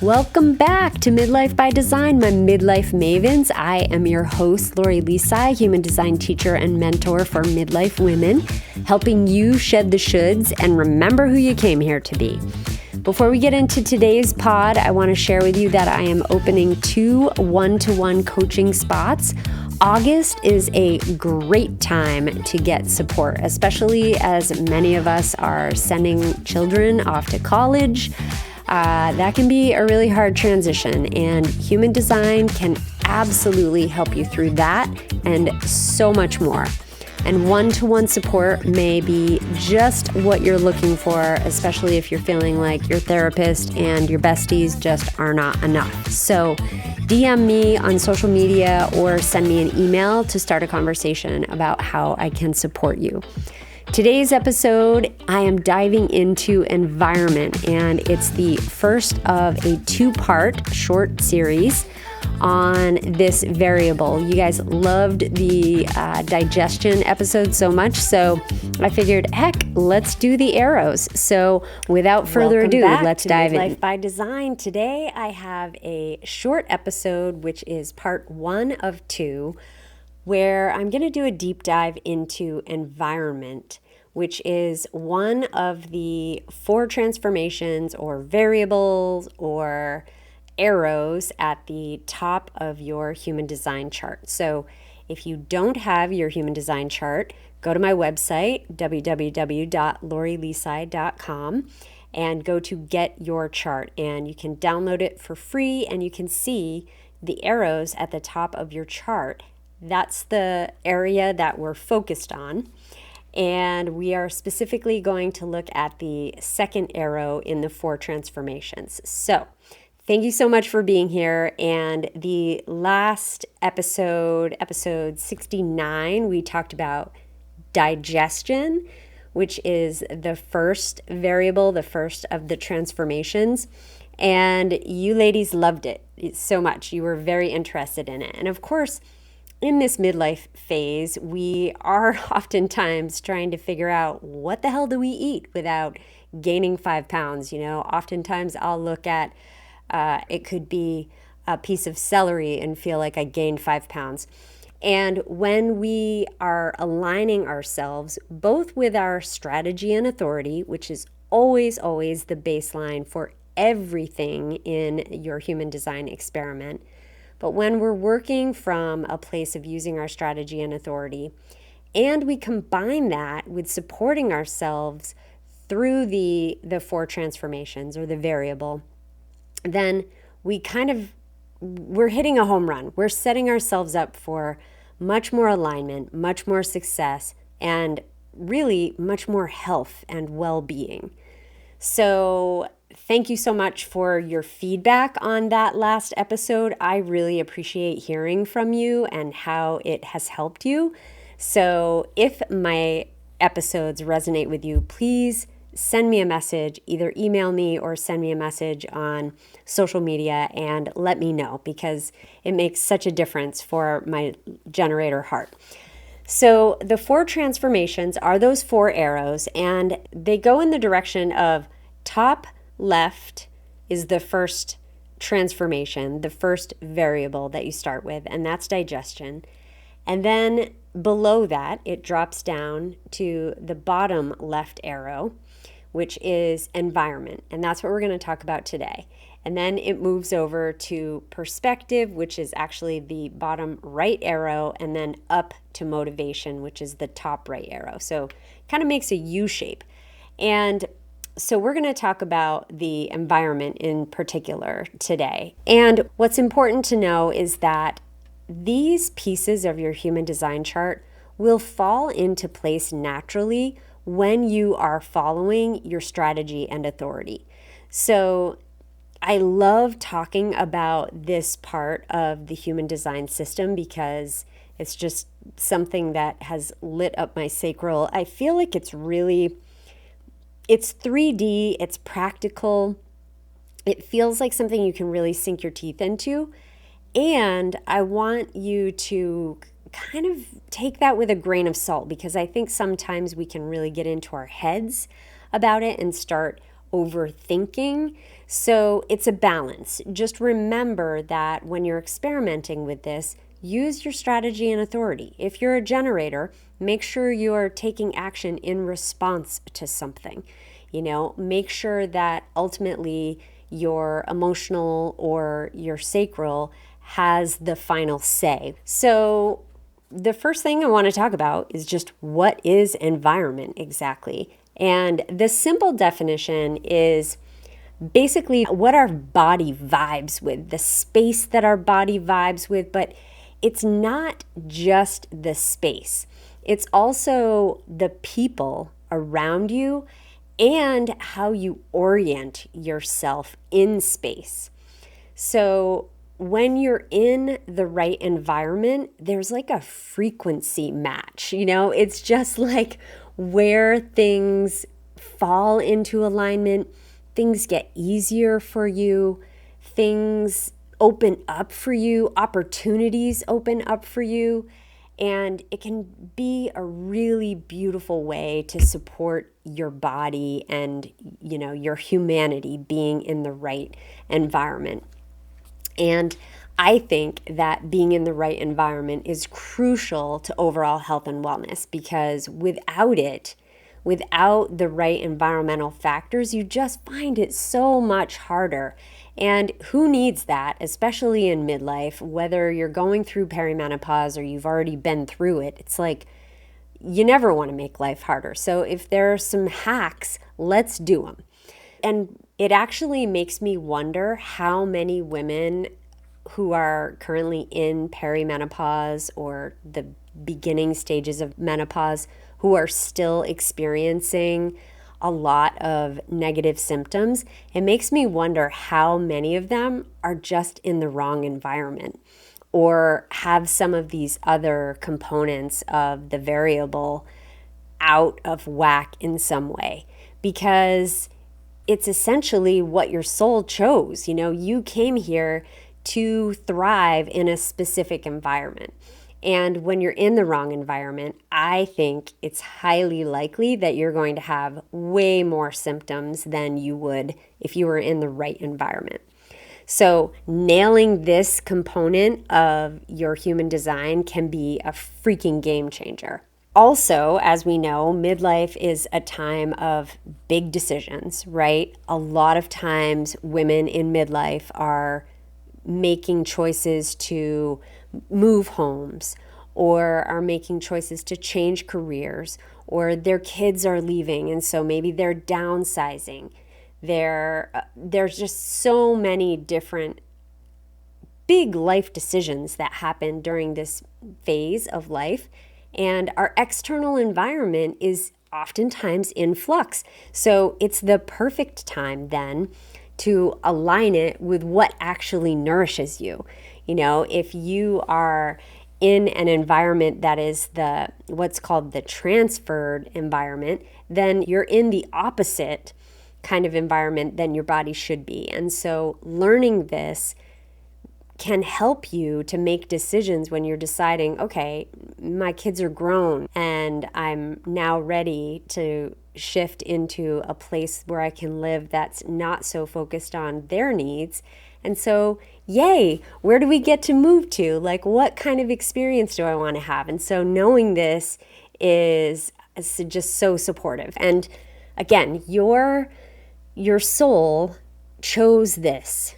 Welcome back to Midlife by Design, my midlife mavens. I am your host, Lori Lisai, human design teacher and mentor for midlife women, helping you shed the shoulds and remember who you came here to be. Before we get into today's pod, I want to share with you that I am opening 2 one-to-one coaching spots. August is a great time to get support, especially as many of us are sending children off to college. That can be a really hard transition, and human design can absolutely help you through that and so much more. And one-to-one support may be just what you're looking for, especially if you're feeling like your therapist and your besties just are not enough. So DM me on social media or send me an email to start a conversation about how I can support you. Today's episode, I am diving into environment, and it's the first of a 2-part short series on this variable. You guys loved the digestion episode so much, so I figured, heck, let's do the arrows. So without further ado, let's dive in. Midlife by Design. Today I have a short episode, which is part 1 of 2, where I'm going to do a deep dive into environment, which is one of the 4 transformations or variables or arrows at the top of your human design chart. So if you don't have your human design chart, go to my website, www.lorilisai.com, and go to Get Your Chart, and you can download it for free, and you can see the arrows at the top of your chart. That's the area that we're focused on. And we are specifically going to look at the second arrow in the 4 transformations. So thank you so much for being here. And the last episode, episode 69, we talked about digestion, which is the first variable, the first of the transformations. And you ladies loved it so much. You were very interested in it. And of course, in this midlife phase, we are oftentimes trying to figure out what the hell do we eat without gaining 5 pounds. You know, oftentimes I'll look at, it could be a piece of celery and feel like I gained 5 pounds. And when we are aligning ourselves both with our strategy and authority, which is always the baseline for everything in your human design experiment, but when we're working from a place of using our strategy and authority, and we combine that with supporting ourselves through the 4 transformations or the variable, then we're hitting a home run. We're setting ourselves up for much more alignment, much more success, and really much more health and well-being. So thank you so much for your feedback on that last episode. I really appreciate hearing from you and how it has helped you. So if my episodes resonate with you, please send me a message, either email me or send me a message on social media and let me know, because it makes such a difference for my generator heart. So the 4 transformations are those 4 arrows, and they go in the direction of top left is the first transformation, the first variable that you start with, and that's digestion. And then below that, it drops down to the bottom left arrow, which is environment. And that's what we're going to talk about today. And then it moves over to perspective, which is actually the bottom right arrow, and then up to motivation, which is the top right arrow. So it kind of makes a U shape. And so we're going to talk about the environment in particular today. And what's important to know is that these pieces of your human design chart will fall into place naturally when you are following your strategy and authority. So I love talking about this part of the human design system because it's just something that has lit up my sacral. I feel like it's 3D, it's practical. It feels like something you can really sink your teeth into. And I want you to kind of take that with a grain of salt, because I think sometimes we can really get into our heads about it and start overthinking. So it's a balance. Just remember that when you're experimenting with this, use your strategy and authority. If you're a generator, make sure you're taking action in response to something. Make sure that ultimately your emotional or your sacral has the final say. So the first thing I want to talk about is just what is environment exactly? And the simple definition is basically what our body vibes with, the space that our body vibes with, but it's not just the space. It's also the people around you and how you orient yourself in space. So when you're in the right environment, there's like a frequency match. It's just like where things fall into alignment, things get easier for you, things open up for you, opportunities open up for you. And it can be a really beautiful way to support your body and, your humanity being in the right environment. And I think that being in the right environment is crucial to overall health and wellness, because without the right environmental factors, you just find it so much harder. And who needs that, especially in midlife, whether you're going through perimenopause or you've already been through it? It's like you never want to make life harder. So if there are some hacks, let's do them. And it actually makes me wonder how many women who are currently in perimenopause or the beginning stages of menopause who are still experiencing a lot of negative symptoms. It makes me wonder how many of them are just in the wrong environment or have some of these other components of the variable out of whack in some way, because it's essentially what your soul chose. You came here to thrive in a specific environment. And when you're in the wrong environment, I think it's highly likely that you're going to have way more symptoms than you would if you were in the right environment. So nailing this component of your human design can be a freaking game changer. Also, as we know, midlife is a time of big decisions, right? A lot of times women in midlife are making choices to move homes, or are making choices to change careers, or their kids are leaving and so maybe they're downsizing. There's just so many different big life decisions that happen during this phase of life, and our external environment is oftentimes in flux. So it's the perfect time then to align it with what actually nourishes you. If you are in an environment that is what's called the transferred environment, then you're in the opposite kind of environment than your body should be. And so learning this can help you to make decisions when you're deciding, okay, my kids are grown and I'm now ready to shift into a place where I can live that's not so focused on their needs. And so, yay, where do we get to move to? Like, what kind of experience do I want to have? And so knowing this is just so supportive. And again, your soul chose this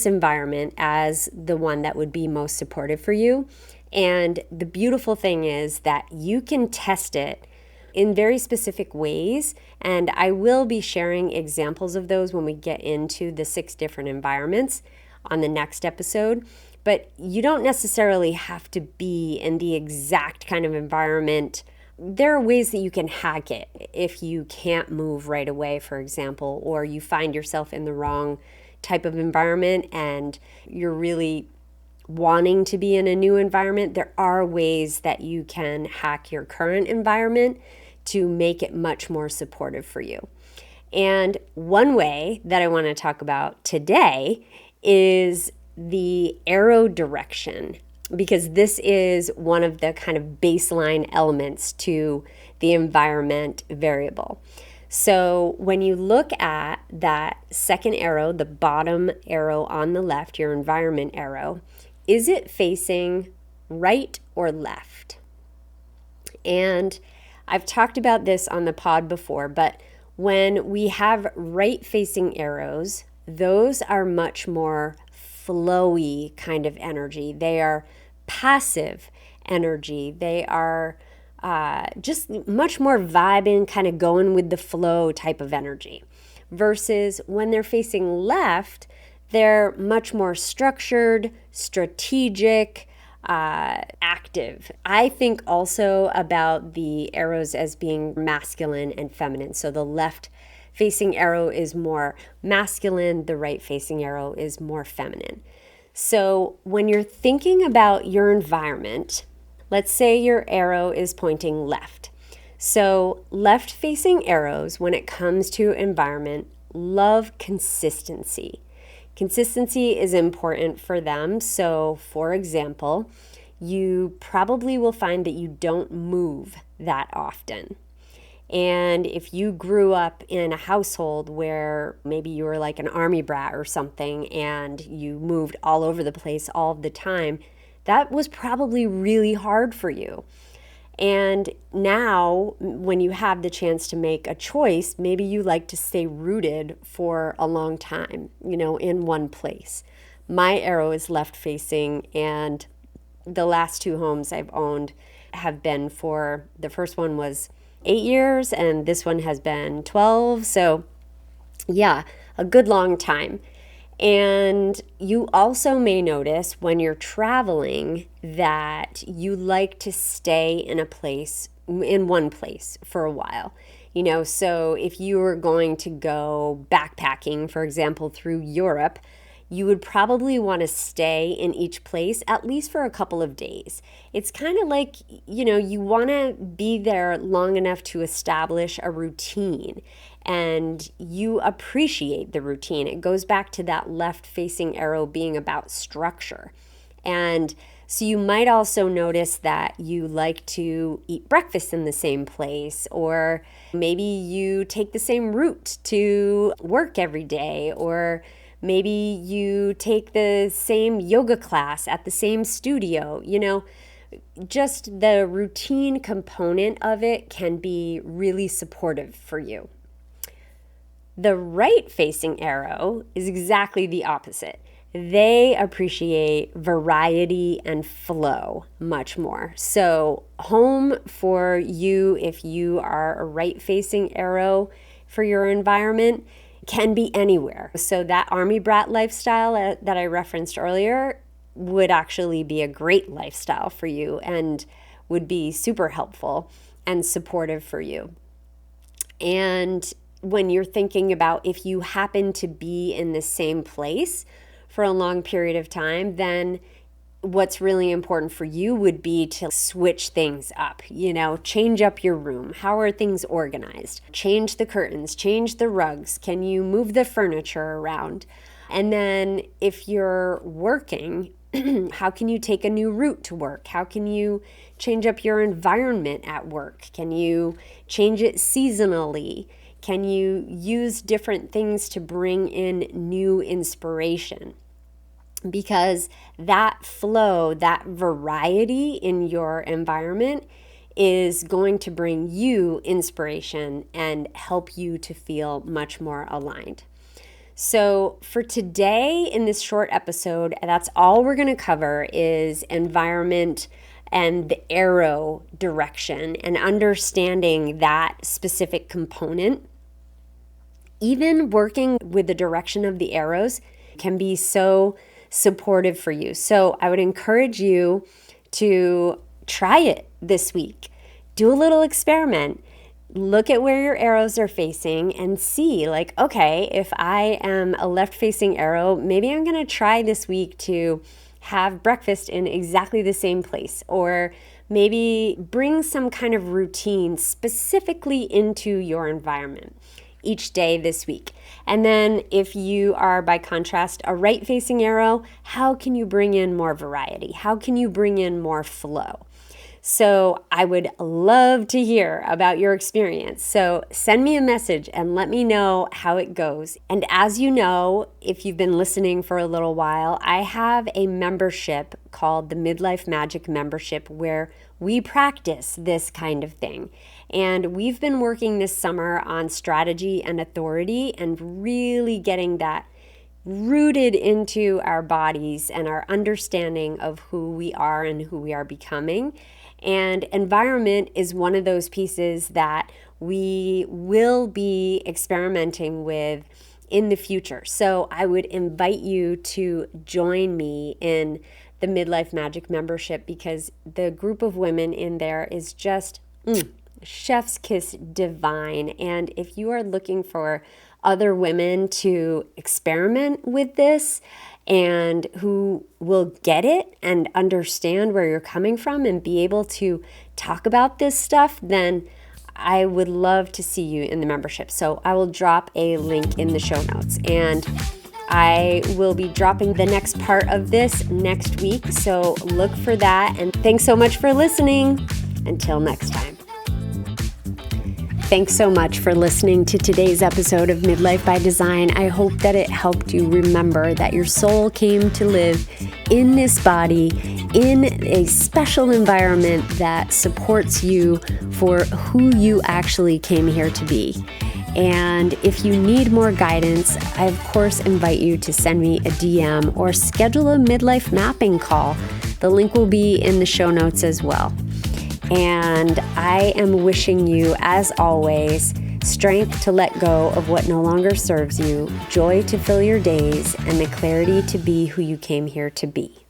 environment as the one that would be most supportive for you. And the beautiful thing is that you can test it in very specific ways. And I will be sharing examples of those when we get into the 6 different environments on the next episode. But you don't necessarily have to be in the exact kind of environment. There are ways that you can hack it if you can't move right away, for example, or you find yourself in the wrong type of environment and you're really wanting to be in a new environment. There are ways that you can hack your current environment to make it much more supportive for you. And one way that I want to talk about today is the arrow direction, because this is one of the kind of baseline elements to the environment variable. So when you look at that second arrow, the bottom arrow on the left, your environment arrow, is it facing right or left? And I've talked about this on the pod before, but when we have right-facing arrows, those are much more flowy kind of energy. They are passive energy. They are just much more vibing, kind of going with the flow type of energy. Versus when they're facing left, they're much more structured, strategic, active. I think also about the arrows as being masculine and feminine. So the left facing arrow is more masculine, the right facing arrow is more feminine. So when you're thinking about your environment, let's say your arrow is pointing left. So left-facing arrows, when it comes to environment, love consistency. Consistency is important for them. So, for example, you probably will find that you don't move that often. And if you grew up in a household where maybe you were like an army brat or something and you moved all over the place all the time, that was probably really hard for you. And now, when you have the chance to make a choice, maybe you like to stay rooted for a long time, in one place. My arrow is left facing, and the last two homes I've owned have been the first one was 8 years, and this one has been 12. So, yeah, a good long time. And you also may notice when you're traveling that you like to stay in one place for a while. So if you were going to go backpacking, for example, through Europe, you would probably want to stay in each place at least for a couple of days. It's kind of like, you want to be there long enough to establish a routine, and you appreciate the routine. It goes back to that left-facing arrow being about structure. And so you might also notice that you like to eat breakfast in the same place, or maybe you take the same route to work every day, or maybe you take the same yoga class at the same studio. Just the routine component of it can be really supportive for you. The right-facing arrow is exactly the opposite. They appreciate variety and flow much more. So home for you, if you are a right-facing arrow for your environment, can be anywhere. So that army brat lifestyle that I referenced earlier would actually be a great lifestyle for you and would be super helpful and supportive for you. And when you're thinking about if you happen to be in the same place for a long period of time, then what's really important for you would be to switch things up, change up your room. How are things organized? Change the curtains, change the rugs. Can you move the furniture around? And then if you're working, how can you take a new route to work? How can you change up your environment at work? Can you change it seasonally? Can you use different things to bring in new inspiration? Because that flow, that variety in your environment is going to bring you inspiration and help you to feel much more aligned. So for today in this short episode, that's all we're going to cover is environment and the arrow direction and understanding that specific component. Even working with the direction of the arrows can be so supportive for you. So I would encourage you to try it this week. Do a little experiment. Look at where your arrows are facing and see, okay, if I am a left-facing arrow, maybe I'm going to try this week to have breakfast in exactly the same place, or maybe bring some kind of routine specifically into your environment each day this week. And then if you are, by contrast, a right-facing arrow, how can you bring in more variety? How can you bring in more flow? So I would love to hear about your experience. So send me a message and let me know how it goes. And as you know, if you've been listening for a little while, I have a membership called the Midlife Magic Membership where we practice this kind of thing. And we've been working this summer on strategy and authority and really getting that rooted into our bodies and our understanding of who we are and who we are becoming. And environment is one of those pieces that we will be experimenting with in the future. So I would invite you to join me in the Midlife Magic membership because the group of women in there is just chef's kiss divine. And if you are looking for other women to experiment with this and who will get it and understand where you're coming from and be able to talk about this stuff, then I would love to see you in the membership. So I will drop a link in the show notes, and I will be dropping the next part of this next week. So look for that. And thanks so much for listening. Until next time. Thanks so much for listening to today's episode of Midlife by Design. I hope that it helped you remember that your soul came to live in this body, in a special environment that supports you for who you actually came here to be. And if you need more guidance, I of course invite you to send me a DM or schedule a midlife mapping call. The link will be in the show notes as well. And I am wishing you, as always, strength to let go of what no longer serves you, joy to fill your days, and the clarity to be who you came here to be.